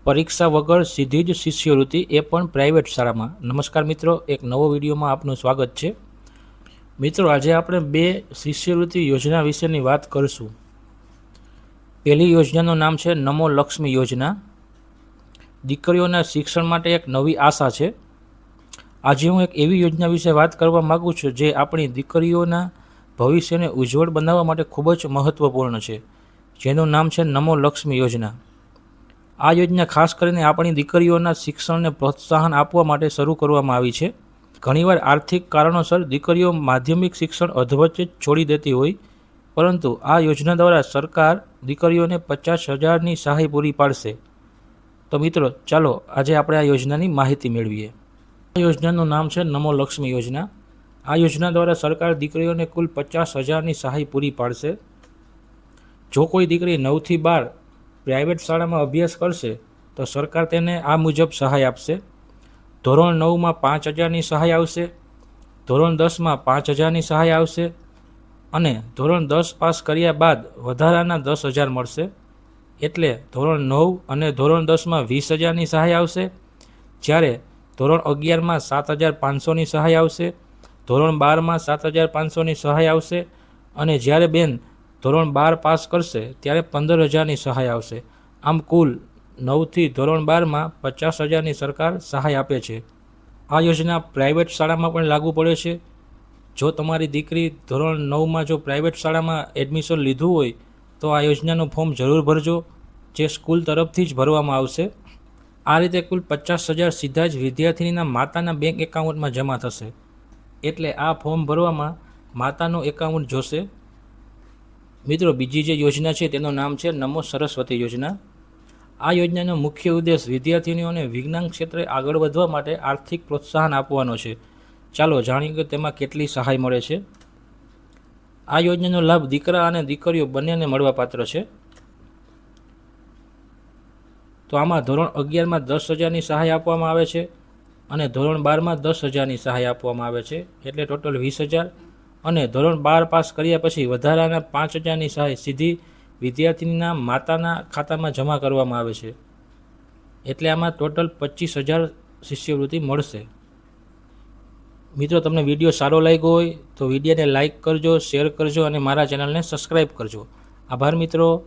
પરીક્ષા વગર સીધી જ શિષ્યવૃત્તિ, એ પણ પ્રાઇવેટ શાળામાં. નમસ્કાર મિત્રો, એક નવો વિડીયોમાં આપનું સ્વાગત છે. મિત્રો, આજે આપણે બે શિષ્યવૃત્તિ યોજના વિશેની વાત કરીશું. પહેલી યોજનાનું નામ છે નમો લક્ષ્મી યોજના. દીકરીઓના શિક્ષણ માટે એક નવી આશા છે. આજે હું એક એવી યોજના વિશે વાત કરવા માગું છું જે આપણી દીકરીઓના ભવિષ્યને ઉજ્જવળ બનાવવા માટે ખૂબ જ મહત્ત્વપૂર્ણ છે, જેનું નામ છે નમો લક્ષ્મી યોજના. આ યોજના ખાસ કરીને આપણી દીકરીઓના શિક્ષણને પ્રોત્સાહન આપવા માટે શરૂ કરવામાં આવી છે. ઘણીવાર આર્થિક કારણોસર દીકરીઓ માધ્યમિક શિક્ષણ અધવચ્ચે જ છોડી દેતી હોય, પરંતુ આ યોજના દ્વારા સરકાર દીકરીઓને 50,000ની સહાય પૂરી પાડશે. તો મિત્રો, ચાલો આજે આપણે આ યોજનાની માહિતી મેળવીએ. આ યોજનાનું નામ છે નમો લક્ષ્મી યોજના. આ યોજના દ્વારા સરકાર દીકરીઓને કુલ 50,000ની સહાય પૂરી પાડશે. જો કોઈ દીકરી 9 થી 12 પ્રાઇવેટ શાળામાં અભ્યાસ કરશે તો સરકાર તેને આ મુજબ સહાય આપશે. ધોરણ 9માં 5,000ની સહાય આવશે, ધોરણ 10માં 5,000ની સહાય આવશે અને ધોરણ 10 પાસ કર્યા બાદ વધારાના 10,000 મળશે. એટલે ધોરણ 9 અને ધોરણ 10માં 20,000ની સહાય આવશે, જ્યારે ધોરણ 11માં 7,500ની સહાય આવશે, ધોરણ 12માં 7,500ની સહાય આવશે અને જ્યારે બેન ધોરણ 12 પાસ કરશે ત્યારે 15,000ની સહાય આવશે. આમ કુલ 9 થી ધોરણ 12માં 50,000ની સરકાર સહાય આપે છે. આ યોજના પ્રાઇવેટ શાળામાં પણ લાગુ પડે છે. જો તમારી દીકરી ધોરણ 9માં જો પ્રાઇવેટ શાળામાં એડમિશન લીધું હોય તો આ યોજનાનું ફોર્મ જરૂર ભરજો, જે સ્કૂલ તરફથી જ ભરવામાં આવશે. આ રીતે કુલ 50,000 સીધા જ વિદ્યાર્થીનીના માતાના બેંક એકાઉન્ટમાં જમા થશે. એટલે આ ફોર્મ ભરવામાં માતાનું એકાઉન્ટ જોશે. મિત્રો, બીજી જે યોજના છે તેનું નામ છે નમો સરસ્વતી યોજના. આ યોજનાનો મુખ્ય ઉદ્દેશ વિદ્યાર્થીનીઓને વિજ્ઞાન ક્ષેત્રે આગળ વધવા માટે આર્થિક પ્રોત્સાહન આપવાનો છે. ચાલો જાણીએ કે તેમાં કેટલી સહાય મળે છે. આ યોજનાનો લાભ દીકરા અને દીકરીઓ બંનેને મળવાપાત્ર છે. તો આમાં ધોરણ 11માં 10,000ની સહાય આપવામાં આવે છે અને ધોરણ 12માં 10,000ની સહાય આપવામાં આવે છે, એટલે ટોટલ 20,000. અને ધોરણ 12 પાસ કર્યા પછી વધારાના 5,000ની સહાય સીધી વિદ્યાર્થીના માતાના ખાતામાં જમા કરવામાં આવે છે. એટલે આમાં ટોટલ 25,000 શિષ્યવૃત્તિ મળશે. મિત્રો, તમને વિડીયો સારો લાગ્યો હોય તો વિડીયોને લાઇક કરજો, શેર કરજો અને મારા ચેનલને સબસ્ક્રાઈબ કરજો. આભાર મિત્રો.